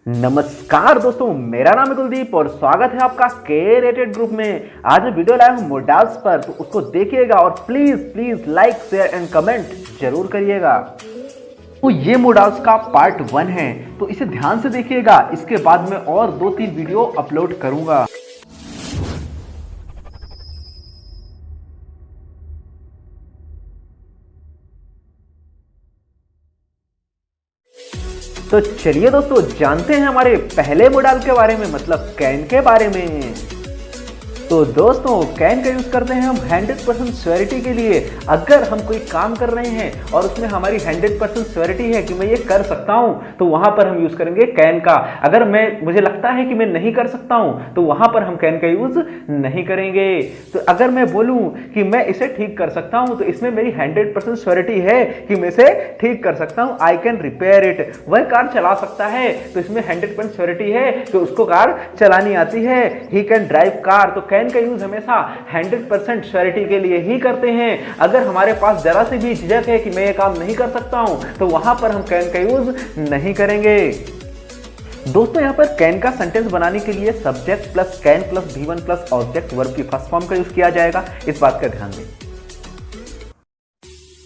नमस्कार दोस्तों, मेरा नाम है कुलदीप और स्वागत है आपका के रेटेड ग्रुप में। आज मैं वीडियो लाया हूं मोडाल्स पर, तो उसको देखिएगा और please please like share and comment जरूर करिएगा। तो ये मोडाल्स का पार्ट 1 है, तो इसे ध्यान से देखिएगा। इसके बाद मैं और 2-3 वीडियो अपलोड करूंगा। तो चलिए दोस्तों, जानते हैं हमारे पहले मॉडल के बारे में, मतलब कैन के बारे में। तो दोस्तों, कैन का यूज करते हैं हम 100% श्योरिटी के लिए। अगर हम कोई काम कर रहे हैं और उसमें हमारी 100% श्योरिटी है कि मैं ये कर सकता हूं, तो वहां पर हम यूज करेंगे कैन का। अगर मुझे लगता है कि मैं नहीं कर सकता हूं, तो वहां पर हम कैन का यूज नहीं करेंगे। तो अगर मैं बोलूं कि मैं इसे ठीक कर सकता हूं, तो इसमें मेरी 100% श्योरिटी है कि मैं इसे ठीक कर सकता हूं। I can repair it. वह कार चला सकता है, तो इसमें 100% श्योरिटी है कि उसको कार चलानी आती है। He can drive car. तो कैन का यूज हमेशा 100% श्योरिटी के लिए ही करते हैं। अगर हमारे पास जरा से भी झिझक है कि मैं ये काम नहीं कर सकता हूं, तो वहां पर हम कैन का यूज नहीं करेंगे। दोस्तों, यहां पर कैन का सेंटेंस बनाने के लिए subject plus can plus V1 plus object verb की फर्स्ट फॉर्म का यूज किया जाएगा। इस बात का ध्यान दें।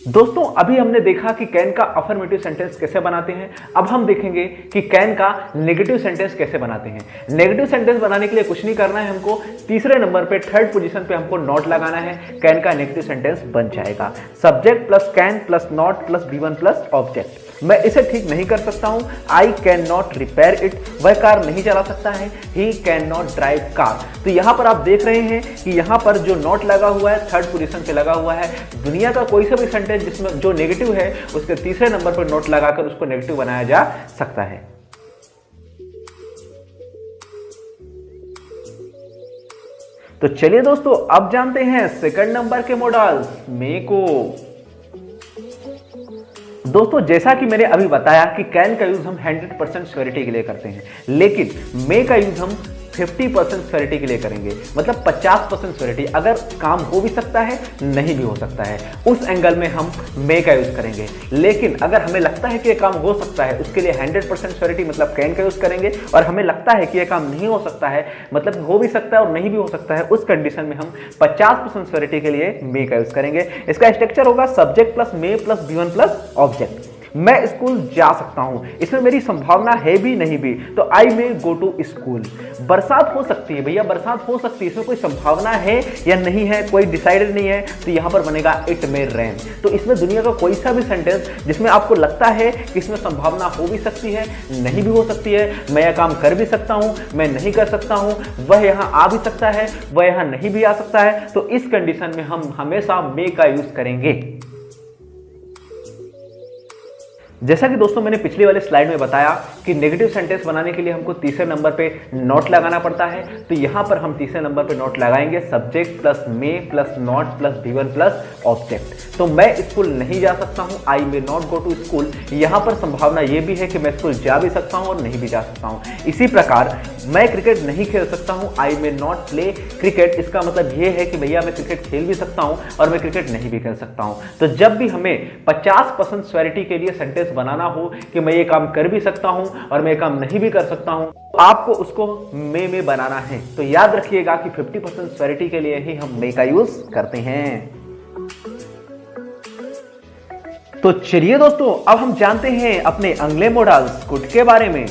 दोस्तों, अभी हमने देखा कि कैन का अफर्मेटिव सेंटेंस कैसे बनाते हैं। अब हम देखेंगे कि कैन का नेगेटिव सेंटेंस कैसे बनाते हैं। नेगेटिव सेंटेंस बनाने के लिए कुछ नहीं करना है, हमको तीसरे नंबर पे, थर्ड पोजीशन पे हमको नॉट लगाना है। कैन का नेगेटिव सेंटेंस बन जाएगा subject plus can plus not plus V1 plus object. मैं इसे ठीक नहीं कर सकता हूं। I can not repair it. वह कार नहीं चला सकता है। He can not drive car. तो यहां पर आप देख रहे हैं कि यहां पर जो नॉट लगा हुआ है, थर्ड पोजीशन पे लगा हुआ है। दुनिया का कोई सा भी सेंटेंस जिसमें जो नेगेटिव है, उसके तीसरे नंबर पर नॉट लगाकर उसको नेगेटिव बनाया जा सकता है। तो चलिए दोस्तों, अब जानते हैं सेकंड नंबर के मॉडल्स मे को। दोस्तों, जैसा कि मैंने अभी बताया कि कैन का यूज हम 100% श्योरिटी के लिए करते हैं, लेकिन मे का यूज हम 50% श्योरिटी के लिए करेंगे, मतलब 50% श्योरिटी। अगर काम हो भी सकता है, नहीं भी हो सकता है, उस एंगल में हम मे का यूज करेंगे। लेकिन अगर हमें लगता है कि यह काम हो सकता है, उसके लिए 100% श्योरिटी मतलब कैन का यूज करेंगे। और हमें लगता है कि यह काम नहीं हो सकता है, मतलब हो भी सकता है और नहीं भी हो सकता है, उस कंडीशन में हम 50% श्योरिटी के लिए मे का यूज करेंगे। इसका स्ट्रक्चर होगा subject plus may plus V1 plus object. मैं स्कूल जा सकता हूं, इसमें मेरी संभावना है भी नहीं भी, तो आई मे गो टू स्कूल। बरसात हो सकती है, भैया बरसात हो सकती है, इसमें कोई संभावना है या नहीं है, कोई डिसाइडेड नहीं है, तो यहां पर बनेगा इट मे रेन। तो इसमें दुनिया का कोई सा भी सेंटेंस जिसमें आपको लगता है कि इसमें संभावना हो भी सकती है, नहीं भी हो सकती है, मैं यह काम कर भी सकता हूं, मैं नहीं कर सकता हूं, वह यहां आ भी सकता है, वह यहां नहीं भी आ सकता है, तो इस कंडीशन में हम हमेशा मे का यूज करेंगे। जैसा कि दोस्तों मैंने पिछले वाले स्लाइड में बताया कि नेगेटिव सेंटेंस बनाने के लिए हमको तीसरे नंबर पे नॉट लगाना पड़ता है, तो यहां पर हम तीसरे नंबर पे नॉट लगाएंगे subject plus may plus not plus V1 plus object. तो मैं स्कूल नहीं जा सकता हूं, I may not go to school. यहां पर संभावना यह भी है कि मैं स्कूल जा भी सकता हूं और नहीं भी जा सकता हूं। इसी प्रकार मैं क्रिकेट नहीं खेल सकता हूं, I may not play cricket. इसका मतलब यह है कि भैया मैं क्रिकेट खेल भी सकता हूं और मैं क्रिकेट नहीं भी खेल सकता हूं। तो जब भी हमें 50% श्योरिटी के लिए सेंटेंस बनाना हो कि मैं ये काम कर भी सकता हूं और मैं ये काम नहीं भी कर सकता हूं, तो आपको उसको मे में बनाना है। तो याद रखिएगा कि 50% श्योरिटी के लिए ही हम मे का यूज करते हैं। तो चलिए दोस्तों, अब हम जानते हैं अपने अगले मॉडल्स कुड के बारे में।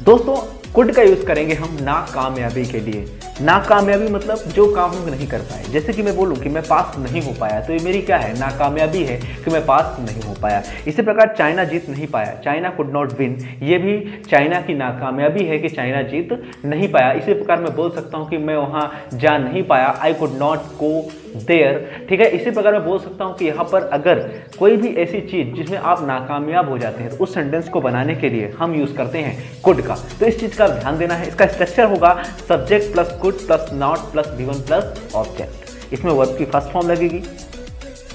दोस्तों, कुड का यूज करेंगे हम नाकामयाबी के लिए। नाकामयाबी मतलब जो काम हम नहीं कर पाए। जैसे कि मैं बोलूं कि मैं पास नहीं हो पाया, तो ये मेरी क्या है, नाकामयाबी है कि मैं पास नहीं हो पाया। इसी प्रकार चाइना जीत नहीं पाया, चाइना कुड नॉट विन, ये भी चाइना की नाकामयाबी है कि चाइना जीत नहीं पाया। इसी प्रकार मैं बोल सकता हूं कि मैं वहां जा नहीं पाया, I could not go there. ठीक है, इसी प्रकार मैं बोल सकता हूं कि यहां पर अगर कोई भी ऐसी चीज जिसमें आप नाकामयाब हो जाते हैं, तो उस सेंटेंस को बनाने के लिए हम यूज करते हैं कुड का। तो इस चीज का ध्यान देना है। इसका स्ट्रक्चर होगा subject plus could plus not plus V1 plus object. इसमें वर्ब की फर्स्ट फॉर्म लगेगी।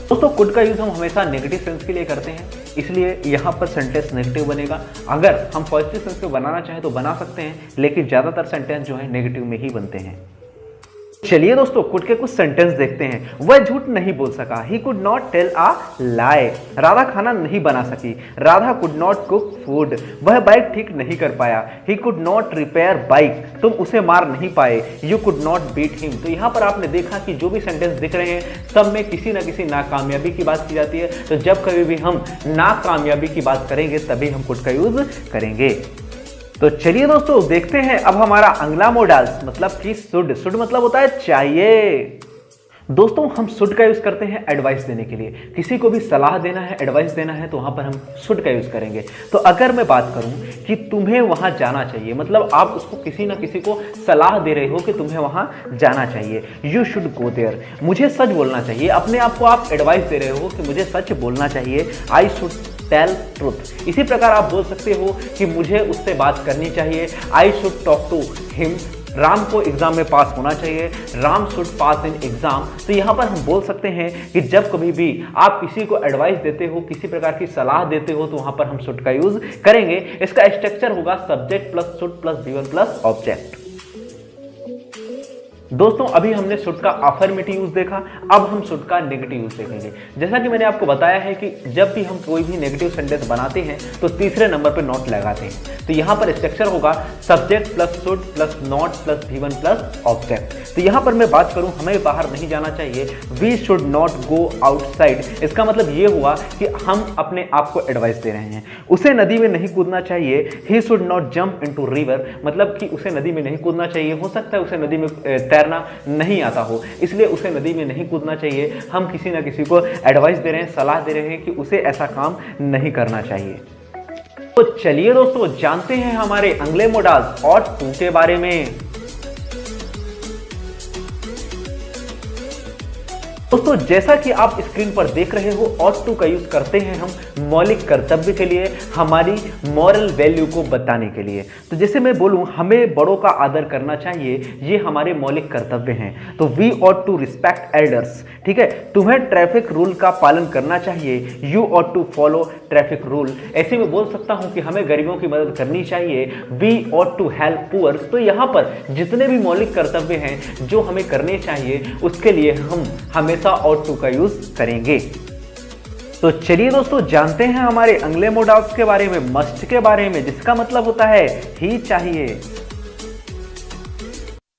दोस्तों, कुड का यूज हम हमेशा नेगेटिव सेंस के लिए करते हैं, इसलिए यहां पर सेंटेंस नेगेटिव बनेगा। अगर हम पॉजिटिव सेंस में बनाना चाहें तो बना सकते हैं, लेकिन ज्यादातर सेंटेंस जो है नेगेटिव में ही बनते हैं। चलिए दोस्तों कुड के कुछ सेंटेंस देखते हैं। वह झूठ नहीं बोल सका, he could not tell a lie. Radha खाना नहीं बना सकी, Radha could not cook food. वह बाइक ठीक नहीं कर पाया, he could not repair bike. तुम उसे मार नहीं पाए, you could not beat him. तो यहाँ पर आपने देखा कि जो भी सेंटेंस दिख रहे हैं सब में किसी ना किसी नाकामयाबी की बात की जाती है। तो जब कभी भी हम नाकामयाबी की बात करेंगे तभी हम कुड का यूज करेंगे। तो चलिए दोस्तों देखते हैं अब हमारा अगला मॉडल्स, मतलब कि शुड। शुड मतलब होता है चाहिए। दोस्तों हम शुड का यूज करते हैं एडवाइस देने के लिए। किसी को भी सलाह देना है, एडवाइस देना है तो वहां पर हम शुड का यूज करेंगे। तो अगर मैं बात करूं कि तुम्हें वहां जाना चाहिए, मतलब आप उसको किसी ना किसी को सलाह दे रहे हो कि तुम्हें वहां जाना चाहिए। You should go there. मुझे सच बोलना चाहिए, अपने आप को आप एडवाइस दे रहे हो कि मुझे सच बोलना चाहिए। I should tell truth. इसी प्रकार आप बोल सकते हो कि मुझे उससे बात करनी चाहिए। I should talk to him. Ram को एग्जाम में पास होना चाहिए। Ram should pass in exam. तो यहाँ पर हम बोल सकते हैं कि जब कभी भी आप किसी को एडवाइस देते हो, किसी प्रकार की सलाह देते हो, तो वहां पर हम शुड का यूज करेंगे। इसका स्ट्रक्चर होगा subject plus should plus V1 plus object. दोस्तों अभी हमने शुड का अफर्मेटिव यूज देखा, अब हम शुड का नेगेटिव यूज देखेंगे। जैसा कि मैंने आपको बताया है कि जब भी हम कोई भी नेगेटिव सेंटेंस बनाते हैं तो तीसरे नंबर पर नॉट लगाते हैं। तो यहां पर स्ट्रक्चर होगा subject plus should plus not plus V1 plus object. तो यहां पर मैं बात करूं हमें बाहर नहीं जाना चाहिए, we should not go outside. इसका मतलब ये हुआ कि हम अपने आप को एडवाइस दे रहे हैं। उसे नदी में नहीं कूदना चाहिए, he should not jump into river. मतलब कि उसे नदी में नहीं कूदना चाहिए। हो सकता है उसे नदी में तैरना नहीं आता हो, इसलिए उसे नदी में नहीं कूदना चाहिए। हम किसी ना किसी को एडवाइस दे रहे हैं, सलाह दे रहे हैं कि उसे ऐसा काम नहीं करना चाहिए। तो चलिए दोस्तों जानते हैं हमारे अगले मॉडल्स और टू के बारे में। दोस्तों जैसा कि आप स्क्रीन पर देख रहे हो, ऑट टू का यूज करते हैं हम मौलिक कर्तव्य के लिए, हमारी मॉरल वैल्यू को बताने के लिए। तो जैसे मैं बोलूं हमें बड़ों का आदर करना चाहिए, ये हमारे मौलिक कर्तव्य हैं। तो we ought to respect elders. ठीक है, तुम्हें ट्रैफिक रूल का पालन करना चाहिए, you ought to follow traffic rule. ऐसे में बोल सकता हूं कि हमें गरीबों की मदद करनी चाहिए, we ought to help poors. तो यहां पर जितने भी मौलिक कर्तव्य हैं जो हमें करने चाहिए उसके लिए हम हमेशा ऑट टू का यूज करेंगे। तो चलिए दोस्तों जानते हैं हमारे अगले मॉडल्स के बारे में, मस्ट के बारे में, जिसका मतलब होता है ही चाहिए।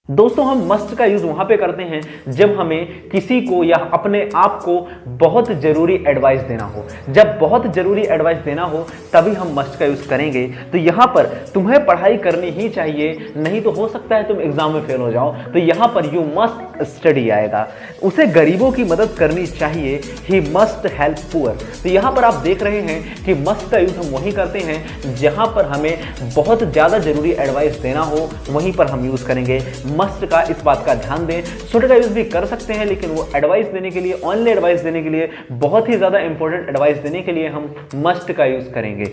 दोस्तों हम मस्ट का यूज वहां पे करते हैं जब हमें किसी को या अपने आप को बहुत जरूरी एडवाइस देना हो। जब बहुत जरूरी एडवाइस देना हो तभी हम मस्ट का यूज करेंगे। तो यहां पर तुम्हें पढ़ाई करनी ही चाहिए, नहीं तो हो सकता है तुम एग्जाम में फेल हो जाओ। तो यहां पर यू मस्ट स्टडी आएगा। उसे गरीबों की मदद करनी चाहिए, ही मस्ट हेल्प पुअर। तो यहां पर आप देख रहे हैं कि मस्ट का यूज हम वहीं करते हैं जहां पर हमें बहुत ज्यादा जरूरी एडवाइस देना हो, वहीं पर हम यूज करेंगे मस्ट का। इस बात का ध्यान दें, शुड का यूज भी कर सकते हैं लेकिन वो एडवाइस देने के लिए, ओनली एडवाइस देने के लिए, बहुत ही ज्यादा इंपॉर्टेंट एडवाइस देने के लिए हम मस्ट का यूज करेंगे।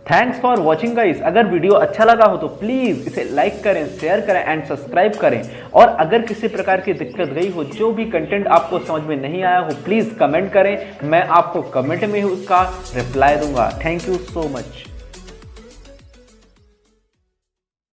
Thanks for watching guys. अगर वीडियो अच्छा लगा हो तो प्लीज इसे लाइक करें, शेयर करें एंड सब्सक्राइब करें। और अगर किसी प्रकार की दिक्कत गई हो, जो भी कंटेंट आपको समझ में नहीं आया हो, प्लीज कमेंट करें, मैं आपको कमेंट में ही उसका रिप्लाई दूंगा। Thank you so much.